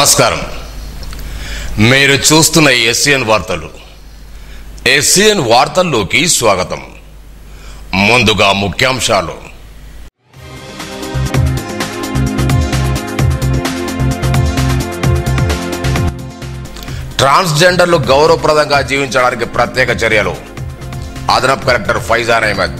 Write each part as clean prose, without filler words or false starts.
నమస్కారం. మీరు చూస్తున్న ఎస్సీఎన్ వార్తలు. ఎస్సీఎన్ వార్తల్లోకి స్వాగతం. ముందుగా ముఖ్యాంశాలు. ట్రాన్స్జెండర్లు గౌరవప్రదంగా జీవించడానికి ప్రత్యేక చర్యలు. అదనపు కలెక్టర్ ఫైజాన్ అహ్మద్.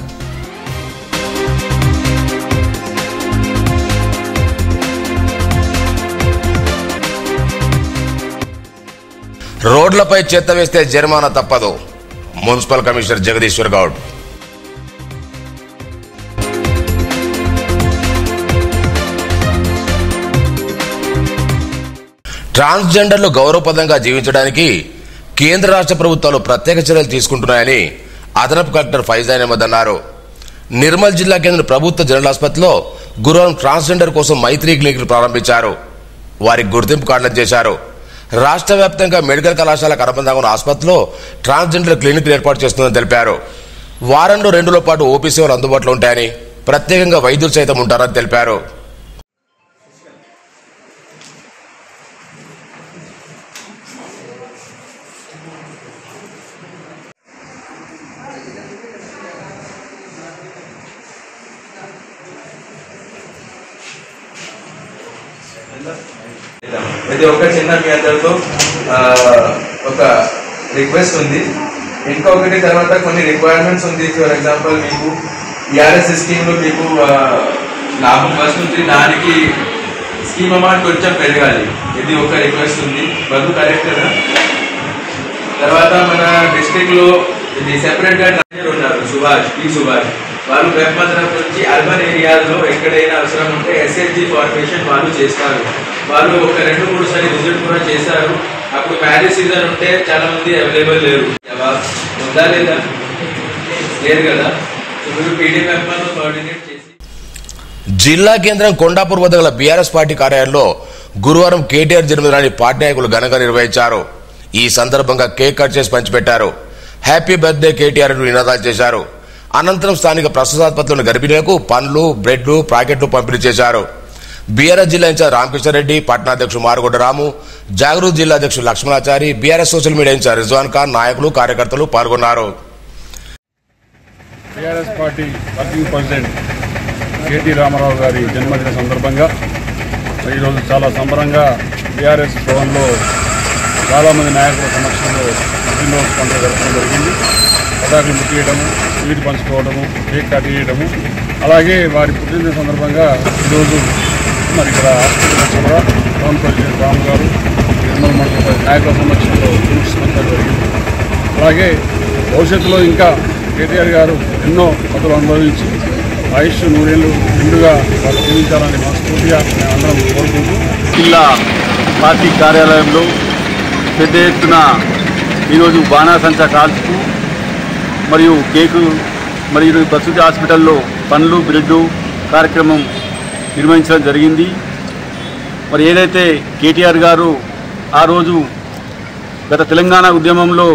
రోడ్లపై చెత్త వేస్తే జరిమానా తప్పదు. Municipal commissioner Jagadishwar Goud. ట్రాన్స్జెండర్లు గౌరవప్రదంగా జీవించడానికి కేంద్ర రాష్ట్ర ప్రభుత్వాలు ప్రత్యేక చర్యలు తీసుకుంటున్నాయని అదనపు కలెక్టర్ ఫైజాన్ అహ్మద్ అన్నారు. నిర్మల్ జిల్లా కేంద్ర ప్రభుత్వ జనరల్ ఆసుపత్రిలో గురువారం ట్రాన్స్జెండర్ కోసం మైత్రి క్లినిక్ ప్రారంభించారు. వారికి గుర్తింపు కార్డులను చేశారు. రాష్ట్ర వ్యాప్తంగా మెడికల్ కళాశాలకు అనుబంధంగా ఉన్న ఆసుపత్రిలో ట్రాన్స్జెండర్ క్లినిక్ ఏర్పాటు చేస్తుందని తెలిపారు. వారంలో 2 రోజుల పాటు ఓపీ సేవలు అందుబాటులో ఉంటాయని, ప్రత్యేకంగా వైద్యులు సైతం ఉంటారని తెలిపారు. ఇది ఒక చిన్న మీ అందరితో ఒక రిక్వెస్ట్ ఉంది. ఇంకొకటి తర్వాత కొన్ని రిక్వైర్మెంట్స్ ఉంది. ఫర్ ఎగ్జాంపుల్ మీకు ఈఆర్ఎస్ స్కీమ్లో మీకు లాభం వస్తుంది, దానికి స్కీమ్ అమౌంట్ కొంచెం పెరగాలి. ఇది ఒక రిక్వెస్ట్ ఉంది. బదు కరెక్ట్ కదా. తర్వాత మన డిస్ట్రిక్ట్లో ఇది సెపరేట్గా ట్రైనర్ ఉన్నారు, సుభాష్. వాళ్ళు వెబ్మన్ నుంచి అర్బన్ ఏరియాలో ఎక్కడైనా అవసరం ఉంటే ఎస్ఎస్జి ఫార్మేషన్ వాళ్ళు చేస్తారు. వాళ్ళు ఒక 2-3 సార్లు విజిట్ కూడా చేశారు. అప్పుడు మ్యారేజ్ సీజన్ ఉంటే చాలా మంది అవైలబుల్ లేరు. ఉందా లేదా? లేదు కదా. మీరు పీడీ వెబ్మన్ కోఆర్డినేట్ చేసి. జిల్లా కేంద్రం కొండాపూర్ వద్ద గల బీఆర్ఎస్ పార్టీ కార్యాలయంలో గురువారం కేటీఆర్ జన్మదినాన్ని పార్టీ నాయకులు ఘనంగా నిర్వహించారు. ఈ సందర్భంగా కేక్ కట్ చేసి పంచిపెట్టారు. హ్యాపీ బర్త్డే కేటీఆర్ నినాదాలు చేశారు. అనంతరం స్థానిక ప్రసూతాసుపత్రిలోని గర్భిణులకు పండ్లు, బ్రెడ్లు, ప్యాకెట్లు పంపిణీ చేశారు. బీఆర్ఎస్ జిల్లా ఇన్ఛార్జ్ రామకృష్ణారెడ్డి, పట్టణాధ్యక్షుడు మారుగొడ్డ రాము, జాగృతి జిల్లా అధ్యక్షుడు Lakshmanachari, BRS social media in-charge Rizwan Khan, నాయకులు, కార్యకర్తలు పాల్గొన్నారు. BRS party working president KT Rama Rao గారి జన్మదిన సందర్భంగా ఈరోజు చాలా సంబరంగా బీఆర్ఎస్ భవన్లో చాలామంది నాయకుల సమక్షంలో పుట్టినరోజు పండుగ జరపడం జరిగింది. పతాకులు ముట్టియడము, స్వీట్ పంచుకోవడము, కేక్ కట్ చేయడము, అలాగే వారి పుట్టినరోజు సందర్భంగా ఈరోజు మరి ఇక్కడ హాస్పిటల్ టౌన్ ప్రెసిడెంట్ రాము గారు, నిర్మల్ మండల నాయకుల సమక్షంలో చూపించడం జరిగింది. అలాగే భవిష్యత్తులో ఇంకా కేటీఆర్ గారు ఎన్నో పదవులు అనుభవించి ఆయుష్ 100 ఏళ్ళు నిండుగా వాళ్ళు జీవించాలని మనస్ఫూర్తిగా మేము అందరం కోరుకుంటూ జిల్లా పార్టీ కార్యాలయంలో పెద్ద ఎత్తున ఈరోజు బాణాసంచా కాల్చుతూ మరియు కేకు మరియు ప్రసూతి హాస్పిటల్లో పండ్లు, బ్రెడ్డు కార్యక్రమం నిర్వహించడం జరిగింది. మరి ఏదైతే కేటీఆర్ గారు ఆ రోజు గత తెలంగాణ ఉద్యమంలో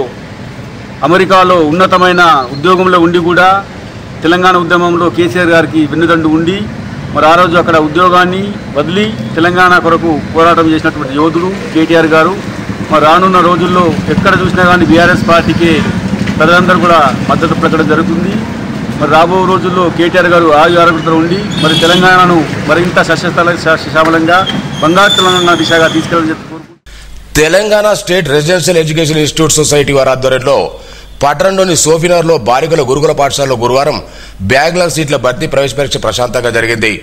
అమెరికాలో ఉన్నతమైన ఉద్యోగంలో ఉండి కూడా తెలంగాణ ఉద్యమంలో కేసీఆర్ గారికి వెన్నుదండు ఉండి మరి ఆ రోజు అక్కడ ఉద్యోగాన్ని వదిలి తెలంగాణ కొరకు పోరాటం చేసినటువంటి యోధుడు కేటీఆర్ గారు. మరి రానున్న రోజుల్లో ఎక్కడ చూసినా కానీ బీఆర్ఎస్ పార్టీకి ప్రజలందరూ కూడా మద్దతు పలకడం జరుగుతుంది. మరి రాబో రోజుల్లో కేటీఆర్ గారు ఆరోగ్యతలో ఉండి మరి తెలంగాణను మరింత సస్యశ్యామలంగా బంగారు తెలంగాణ దిశగా తీసుకెళ్లాలని చెప్పి Telangana state residential education institute society వారి ఆధ్వర్యంలో పట్టణంలోని సోఫినగర్లో బాలికల గురుకుల పాఠశాలలో గురువారం బ్యాక్లాగ్ సీట్ల భర్తీ ప్రవేశ పరీక్ష ప్రశాంతంగా జరిగింది.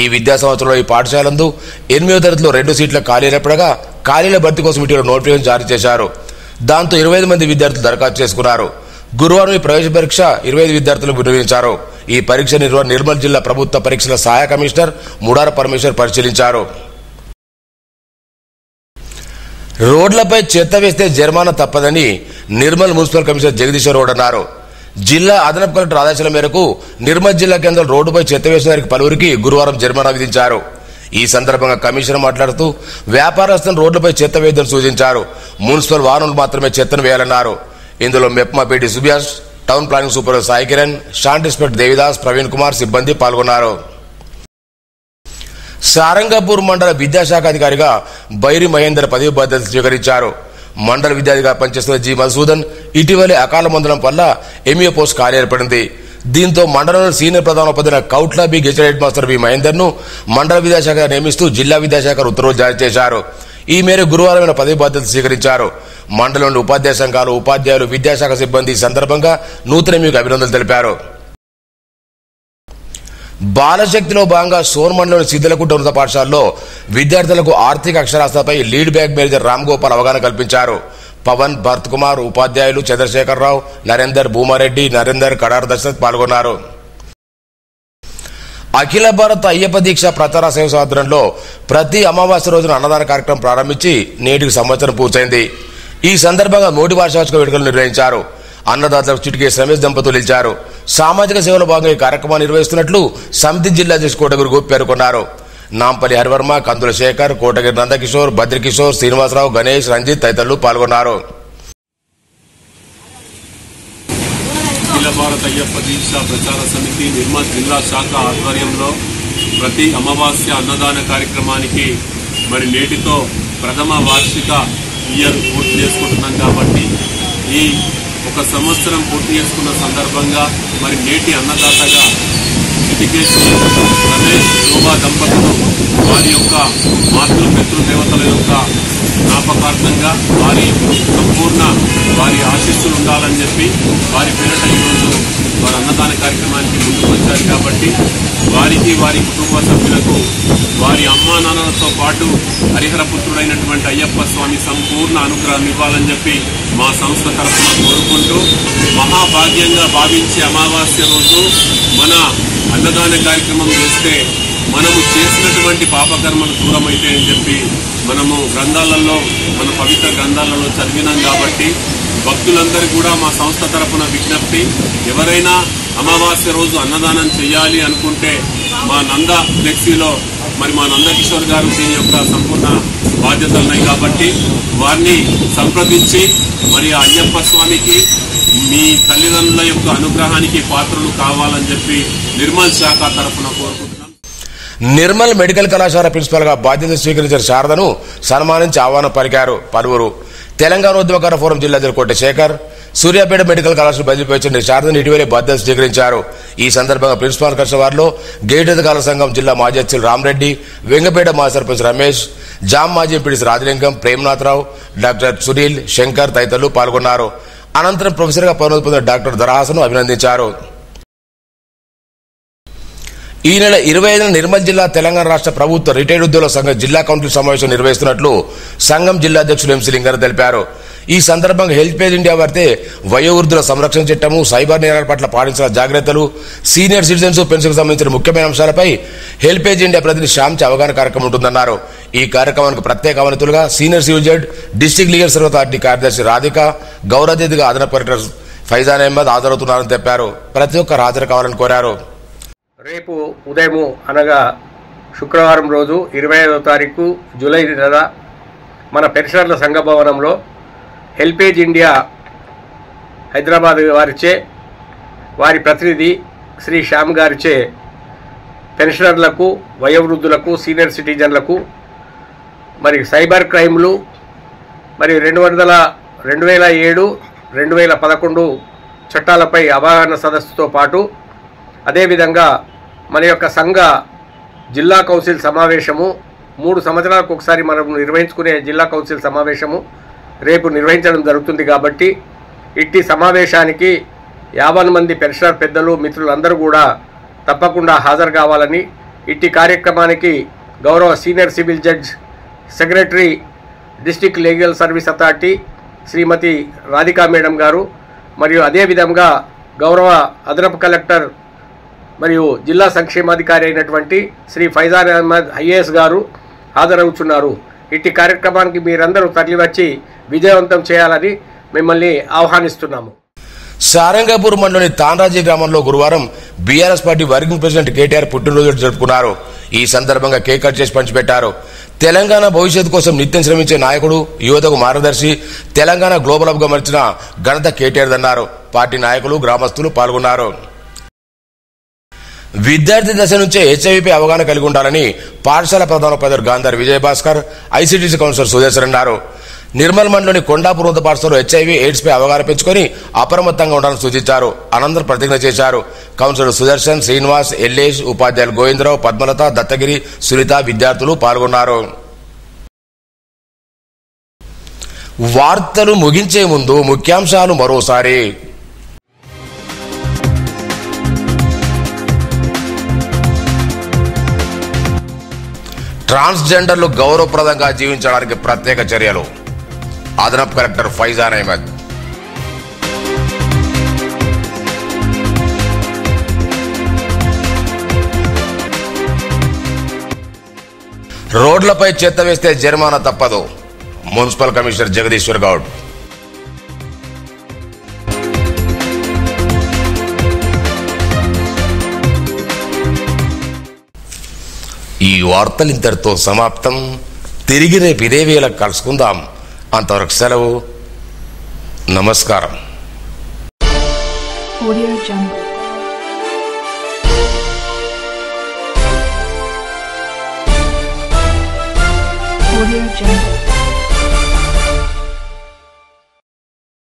ఈ విద్యా సంవత్సరంలో ఈ పాఠశాలందు 8వ తరగతిలో 2 సీట్ల ఖాళీలపడగా ఖాళీల భర్తీ కోసం ఇటీవల నోటిఫికేషన్ జారీ చేశారు. దాంతో 25 మంది విద్యార్థులు దరఖాస్తు చేసుకున్నారు. గురువారం ఈ ప్రవేశ పరీక్ష 25 విద్యార్థులకు నిర్వహించారు. ఈ పరీక్ష నిర్మల్ జిల్లా ప్రభుత్వ పరీక్షల సహాయ కమిషనర్ ముడార పరమేశ్వర్ పరిశీలించారు. రోడ్లపై చెత్త వేస్తే జరిమానా తప్పదని నిర్మల్ మున్సిపల్ కమిషనర్ జగదీశ్వర్ గౌడ్ అన్నారు. జిల్లా అదనపు కలెక్టర్ ఆదేశాల మేరకు నిర్మల్ జిల్లా కేంద్రం రోడ్డుపై చెత్త వేసిన వారికి పలువురికి గురువారం జరిమానా విధించారు. ఈ సందర్భంగా కమిషనర్ మాట్లాడుతూ వ్యాపారస్తులను రోడ్లపై చెత్త వేయదని సూచించారు. మున్సిపల్ వాహనాలు మాత్రమే చెత్తను వేయాలన్నారు. ఇందులో MEPMA PT Subhash, town planning supervisor Sai Kiran, shan't inspector Devidas, Praveen Kumar సిబ్బంది పాల్గొన్నారు. సారంగపూర్ మండల విద్యాశాఖ అధికారిగా బైరి మహేందర్ పదవి బాధ్యతలు స్వీకరించారు. మండల విద్యాధికారిగా పనిచేస్తున్న జి మధుసూదన్ ఇటీవలే అకాల మందడం వల్ల ఎంఈఓ పోస్ట్ ఖాళీ ఏర్పడింది. దీంతో మండలంలో సీనియర్ ప్రధానోపాధ్యాయులు Kautla B gazetted head master B Mahender ను మండల విద్యాశాఖ నియమిస్తూ జిల్లా విద్యాశాఖ ఉత్తర్వులు జారీ చేశారు. ఈ మేరకు గురువారం పదవి బాధ్యతలు స్వీకరించారు. మండలంలోని ఉపాధ్యాయ సంఘాలు, ఉపాధ్యాయులు, విద్యాశాఖ సిబ్బంది సందర్భంగా నూతన ఎంఈఓకి అభినందనలు తెలిపారు. బాలశక్తిలో భాగంగా సోన్ మండలంలోని సిద్ధలకుంట ఉన్నత పాఠశాలలో విద్యార్థులకు ఆర్థిక అక్షరాస్యతపై lead bank manager Ram Gopal అవగాహన కల్పించారు. పవన్, భరత్ కుమార్, ఉపాధ్యాయులు చంద్రశేఖరరావు, నరేందర్, భూమారెడ్డి, నరేందర్, కడార్ దశరథ్ పాల్గొన్నారు. అఖిల భారత అయ్యప్ప దీక్ష ప్రచార సేవ ఆధ్వర్యంలో ప్రతి అమావాస్య రోజున అన్నదాన కార్యక్రమం ప్రారంభించి నేటికి సంవత్సరం పూర్తయింది. ఈ సందర్భంగా నోటి వార్షిక వేడుకలు నిర్వహించారు. అన్నదాతలకు చిటికేసి రమేష్ దంపతులు నిలిచారు. సామాజిక సేవలో భాగంగా ఈ కార్యక్రమాన్ని నిర్వహిస్తున్నట్లు సమితి జిల్లా అధ్యక్షుడు కోటగిరి గోపి పేర్కొన్నారు. నాంపల్లి హరివర్మ, కందుల శేఖర్, కోటగిరి నందకిషోర్, బద్రికిషోర్, శ్రీనివాసరావు, గణేష్, రంజిత్ తదితరులు పాల్గొన్నారు. అఖిల భారత అయ్యప్ప దీక్ష ప్రచార సమితి నిర్మల్ జిల్లా శాఖ ఆధ్వర్యంలో ప్రతి అమావాస్య అన్నదాన కార్యక్రమానికి మరి నేటితో ప్రథమ వార్షిక ఇయర్ పూర్తి చేసుకుంటున్నాం కాబట్టి ఈ ఒక సంవత్సరం పూర్తి చేసుకున్న సందర్భంగా మరి నేటి అన్నదాతగా చిటికేసి రమేష్, శోభా దంపతులు వారి యొక్క మాతృపితృదేవతల యొక్క జ్ఞాపకార్థంగా వారి సంపూర్ణ వారి ఆశీస్సులు ఉండాలని చెప్పి వారి పేరిట ఈరోజు వారి అన్నదాన కార్యక్రమానికి ముందుకు వచ్చారు కాబట్టి వారికి, వారి కుటుంబ సభ్యులకు, వారి అమ్మా నాన్నలతో పాటు హరిహరపుత్రుడైనటువంటి అయ్యప్ప స్వామి సంపూర్ణ అనుగ్రహం ఇవ్వాలని చెప్పి మా సంస్థ తరఫున కోరుకుంటూ మహాభాగ్యంగా భావించే అమావాస్య రోజు మన అన్నదాన కార్యక్రమం చేస్తే మనము చేసినటువంటి పాపకర్మలు దూరమైతాయని చెప్పి మనము గ్రంథాలలో, మన పవిత్ర గ్రంథాలలో చదివినాం కాబట్టి భక్తులందరికీ కూడా మా సంస్థ తరఫున విజ్ఞప్తి, ఎవరైనా అమావాస్య రోజు అన్నదానం చేయాలి అనుకుంటే మా నంద ఫ్లెక్సీలో మరి మా నందకిషోర్ గారు దీని యొక్క సంపూర్ణ బాధ్యతలు ఉన్నాయి కాబట్టి వారిని సంప్రదించి మరి అయ్యప్ప స్వామికి మీ తల్లిదండ్రుల యొక్క అనుగ్రహానికి పాత్రలు కావాలని చెప్పి నిర్మల్ శాఖ తరఫున కోరుకుంటున్నాం. నిర్మల్ మెడికల్ కళాశాల ప్రిన్సిపల్ గా బాధ్యత స్వీకరించిన శారదను సన్మానించి ఆహ్వానం పలికారు పలువురు. తెలంగాణ ఉద్యమకార ఫోరం జిల్లా అధ్యక్షుడు కోట శేఖర్, సూర్యాపేట మెడికల్ కళాశాల బదిలీపై వచ్చిన శారదను ఇటీవలే బాధ్యత స్వీకరించారు. ఈ సందర్భంగా ప్రిన్సిపాల్ కలిసిన వారిలో గేట్ అధికారుల సంఘం జిల్లా మాజీ అధ్యక్షులు రామరెడ్డి, వెంగపేట మాజీ సర్పంచ్ రమేష్, జామ్ మాజీ ఎంపీడీ రాజలింగం, ప్రేమనాథరావు, డాక్టర్ సునీల్, శంకర్ తదితరులు పాల్గొన్నారు. అనంతరం ప్రొఫెసర్ గా పదోన్నతి పొందిన డాక్టర్ దరహాసను అభినందించారు. ఈ నెల 25న నిర్మల్ జిల్లా తెలంగాణ రాష్ట్ర ప్రభుత్వ రిటైర్డ్ ఉద్యోగుల సంఘం జిల్లా కౌన్సిల్ సమావేశం నిర్వహిస్తున్నట్లు సంఘం జిల్లా అధ్యక్షులు ఎంసీ లింగారు తెలిపారు. ఈ సందర్భంగా హెల్పేజ్ ఇండియా వారితే వయోవృద్ధుల సంరక్షణ చట్టము, సైబర్ నేరాల పట్ల పాటించిన జాగ్రత్తలు, సీనియర్ సిటిజన్స్ పెన్షన్ సంబంధించిన ముఖ్యమైన అంశాలపై హెల్పేజ్ ఇండియా ప్రతినిధి శ్యామ్చి అవగాహన కార్యక్రమం ఉంటుందన్నారు. ఈ కార్యక్రమానికి ప్రత్యేక అవనతులుగా senior civil judge, district legal service authority కార్యదర్శి రాధిక, గౌరవ అతిథిగా అదనపు కలెక్టర్ ఫైజాన్ అహ్మద్ హాజరవుతున్నారని తెలిపారు. ప్రతి ఒక్కరు హాజరు కావాలని కోరారు. రేపు ఉదయం అనగా శుక్రవారం రోజు 25వ తారీఖు జూలై నెల మన పెన్షనర్ల సంఘ భవనంలో హెల్పేజ్ ఇండియా హైదరాబాద్ వారిచే, వారి ప్రతినిధి శ్రీ శ్యామ్ గారిచే పెన్షనర్లకు, వయోవృద్ధులకు, సీనియర్ సిటిజన్లకు మరి సైబర్ క్రైమ్లు మరి 2007, 2011 చట్టాలపై అవగాహన సదస్సుతో పాటు అదేవిధంగా మన యొక్క సంఘ జిల్లా కౌన్సిల్ సమావేశము 3 సంవత్సరాలకు ఒకసారి మనం నిర్వహించుకునే జిల్లా కౌన్సిల్ సమావేశము రేపు నిర్వహించడం జరుగుతుంది. కాబట్టి ఇట్టి సమావేశానికి 50 మంది పెన్షనర్ పెద్దలు, మిత్రులందరూ కూడా తప్పకుండా హాజరు కావాలని, ఇట్టి కార్యక్రమానికి గౌరవ senior civil judge, secretary, district legal service authority Shrimati Radhika madam గారు మరియు అదేవిధంగా గౌరవ అదనపు కలెక్టర్ మరియు జిల్లా సంక్షేమాధికారి అయినటువంటి శ్రీ ఫైజాన్ అహ్మద్ ఐఏఎస్ గారు హాజరవుతున్నారు. ఇట్టి కార్యక్రమానికి మీరందరూ తరలివచ్చి విజయవంతం చేయాలని మిమ్మల్ని ఆహ్వానిస్తున్నాము. సారంగపూర్ మండలి తాన్రాజీ గ్రామంలో గురువారం BRS party working president KTR పుట్టినరోజు జరుపుకున్నారు. ఈ సందర్భంగా కేక్ కట్ చేసి పంచిపెట్టారు. తెలంగాణ భవిష్యత్తు కోసం నిత్యం శ్రమించే నాయకుడు, యువతకు మార్గదర్శి, తెలంగాణ గ్లోబల్ హబ్ గా మలిచిన ఘనత కేటీఆర్ అన్నారు. పార్టీ నాయకులు, గ్రామస్తులు పాల్గొన్నారు. విద్యార్థి దశ నుంచే హెచ్ఐవిపై అవగాహన కలిగి ఉండాలని పాఠశాల ప్రధానోపాధ్యాయుడు గాంధారి విజయభాస్కర్, ఐసీటీసీ కౌన్సిలర్ సుదేశర్ అన్నారు. నిర్మల్ మండలిలోని కొండాపూర్ ఉన్నత పాఠశాలలో హెచ్ఐవి ఎయిడ్స్ పై అవగాహన పెంచుకొని అప్రమత్తంగా ఉండాలని సూచించారు. అనంతరం ప్రతిజ్ఞ చేశారు. కౌన్సిలర్ సుదర్శన్, శ్రీనివాస్, ఎల్లేష్, ఉపాధ్యాయులు గోవిందరావు, పద్మలత, దత్తగిరి, సునీత విద్యార్థులు పాల్గొన్నారు. వార్తలు ముగించే ముందు ముఖ్యాంశాలు మరోసారి. ట్రాన్స్జెండర్లు గౌరవప్రదంగా జీవించడానికి ప్రత్యేక చర్యలు. అదనపు కలెక్టర్ ఫైజాన్ అహ్మద్. రోడ్లపై చెత్త వేస్తే జరిమానా తప్పదు. Municipal commissioner Jagadishwar Goud. ఈ వార్తలు ఇంతటితో సమాప్తం. తిరిగి రేపు ఇదే వేళ కలుసుకుందాం. అంతవరకు సెలవు. నమస్కారం. Audio Jungle. Audio Jungle.